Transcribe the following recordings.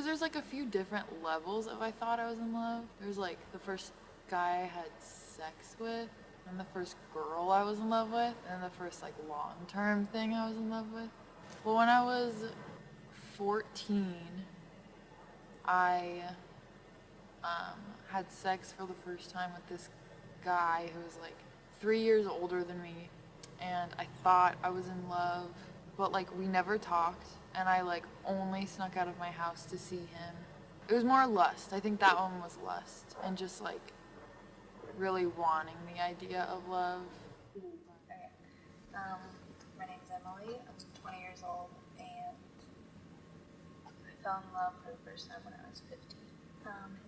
there's like a few different levels of I thought I was in love. There's like the first guy I had sex with, and the first girl I was in love with, and the first like long-term thing I was in love with. Well, when I was 14, I had sex for the first time with this guy who was like 3 years older than me, and I thought I was in love, but like we never talked, and I like only snuck out of my house to see him. It was more lust. I think that one was lust, and just like really wanting the idea of love. Okay. My name's Emily. I'm 20 years old, and I fell in love for the first time when I was 15.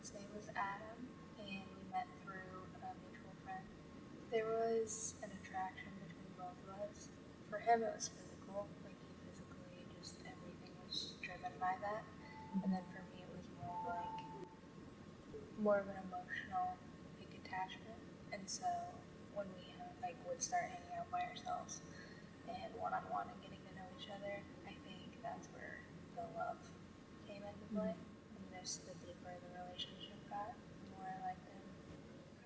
His name was Adam, and we met through a mutual friend. There was an attraction between both of us. For him, it was physical, like he physically, just everything was driven by that. And then for me, it was more of an emotional, big attachment. And so when we would start hanging out by ourselves and one-on-one and getting to know each other, I think that's where the love came into play. And just the deeper the relationship got, the more I liked him.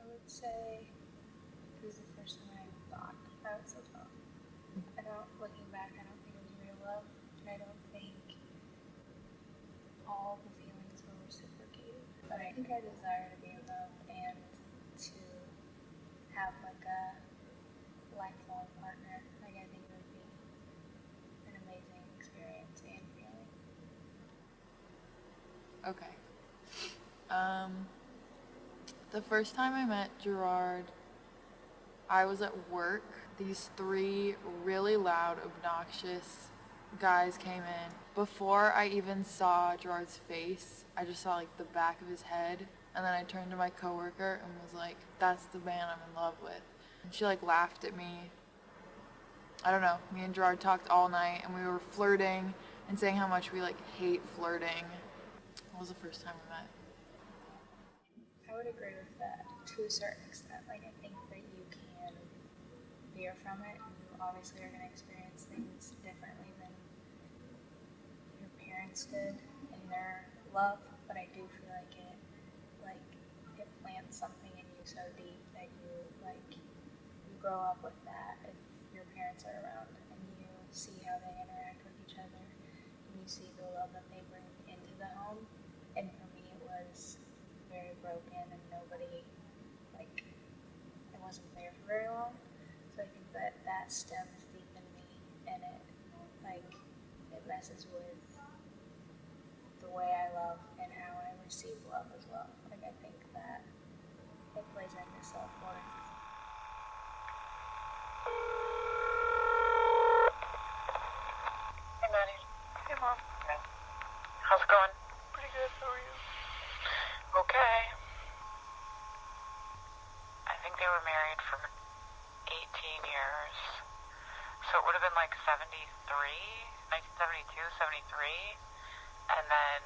I would say it was the first time I thought I was in love. Looking back, I don't think it was real love. I don't think all the feelings were reciprocated. But I think I desire to be in love and to have like a lifelong partner. Like I think it would be an amazing experience and feeling. Okay. The first time I met Gerard, I was at work. These 3 really loud, obnoxious guys came in. Before I even saw Gerard's face, I just saw like the back of his head, and then I turned to my coworker and was like, that's the man I'm in love with. And she like laughed at me. I don't know, me and Gerard talked all night, and we were flirting and saying how much we like hate flirting. That was the first time we met. I would agree with that to a certain extent. Like I think that you can veer from it. You obviously are going to experience things differently than your parents did in their love, but I do feel like it plants something in you so deep that you grow up with that. If your parents are around and you see how they interact with each other and you see the love that they bring into the home, and for me it was very broken and I wasn't there for very long. So I think that stems deep in me, and it messes with the way I love and how I receive love as well. Like I think that it plays into self-worth. Hey Maddie. Hey Mom. How's it going? Pretty good, how are you? Okay. I think they were married for 18 years. So it would have been like 1972, 73. And then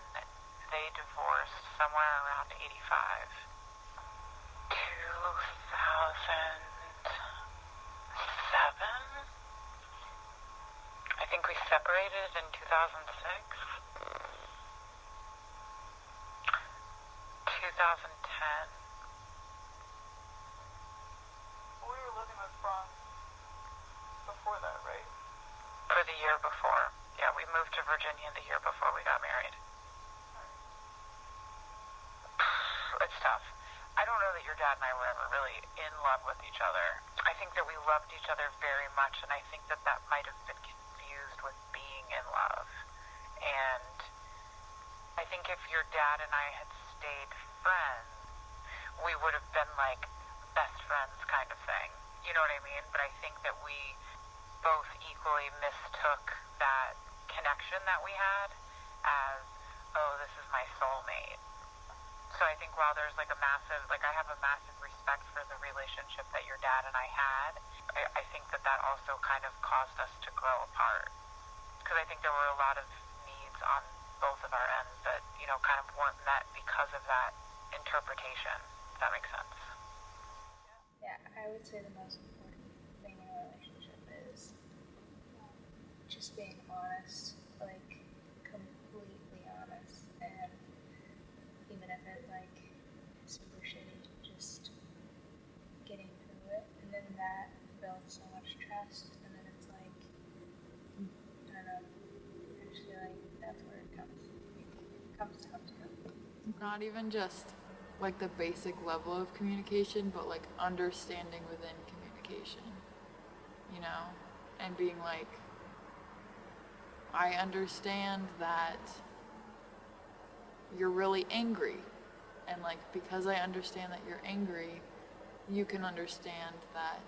they divorced somewhere around 85. 2007? I think we separated in 2006. 2010. We were living with Franz before that, right? For the year before. Yeah, we moved to Virginia the year before we got married. It's tough. I don't know that your dad and I were ever really in love with each other. I think that we loved each other very much, and I think that that might have been confused with being in love. And I think if your dad and I had stayed friends, we would have been like best friends kind of thing. You know what I mean? But I think that we both equally mistook that connection that we had as, oh, this is my soulmate. So I think while there's like I have a massive respect for the relationship that your dad and I had, I think that that also kind of caused us to grow apart. Because I think there were a lot of needs on both of our ends that, kind of weren't met because of that interpretation. Does that make sense? Yeah, I would say the most important thing in a relationship is just being honest, like completely honest, and Not even just like the basic level of communication, but like understanding within communication, you know, and being like, I understand that you're really angry, and like because I understand that you're angry, you can understand that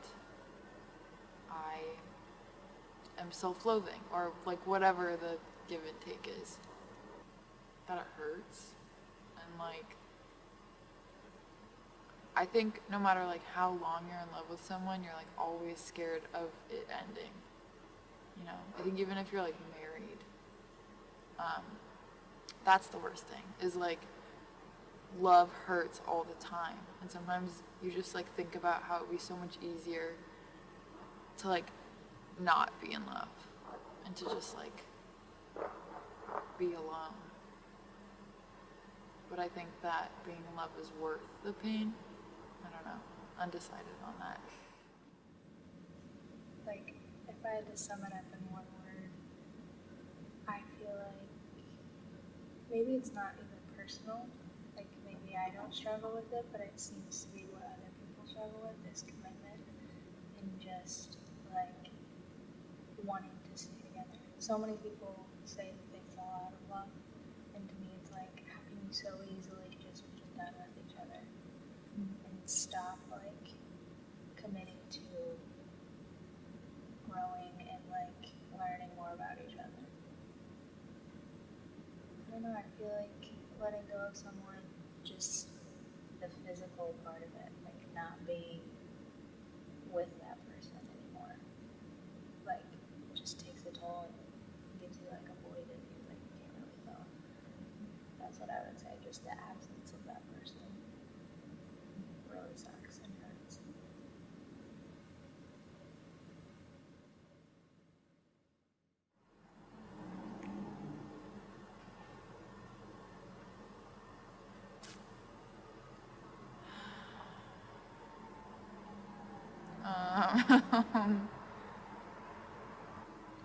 I am self-loathing, or like whatever the give and take is. That it hurts, and like I think no matter like how long you're in love with someone, you're like always scared of it ending. You know, I think even if you're like married, that's the worst thing, is like love hurts all the time. And sometimes you just like think about how it'd be so much easier to like not be in love and to just like be alone. But I think that being in love is worth the pain. I don't know. Undecided on that. Like, if I had to sum it up in one word, I feel like maybe it's not even personal. Like, maybe I don't struggle with it, but it seems to be what other people struggle with, is commitment and just, like, wanting to stay together. So many people say that they fall out of love, and to me it's like, how can you so easily just be done with each other and stop, like, committing to growing and, like, learning more about each other? I don't know, I feel like letting go of someone, just the physical part of it, like not being with that person anymore, like, just takes a toll and gives you like a void and you like can't really fill. That's what I would say, just the absence of that person really sucks and hurts.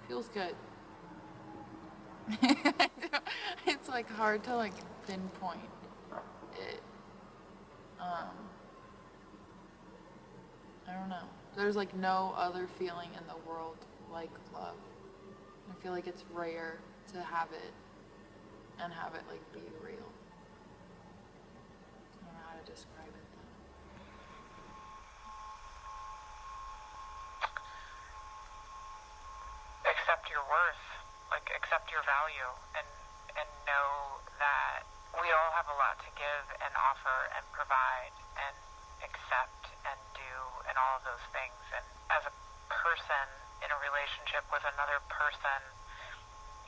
Feels good. It's like hard to like pinpoint it. I don't know. There's like no other feeling in the world like love. I feel like it's rare to have it and have it like be real. I don't know how to describe it though. Accept your worth, like accept your value, and know that we all have a lot to give and offer and provide and accept and do and all of those things. And as a person in a relationship with another person,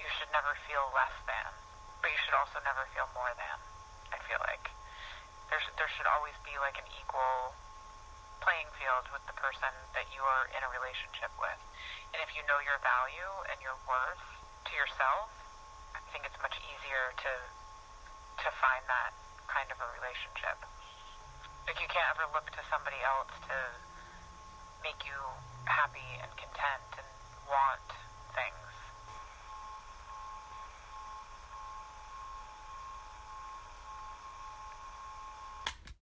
you should never feel less than, but you should also never feel more than. I feel like there should always be like an equal playing field with the person that you are in a relationship with. And if you know your value and your worth to yourself, I think it's much easier to find that kind of a relationship. Like, you can't ever look to somebody else to make you happy and content and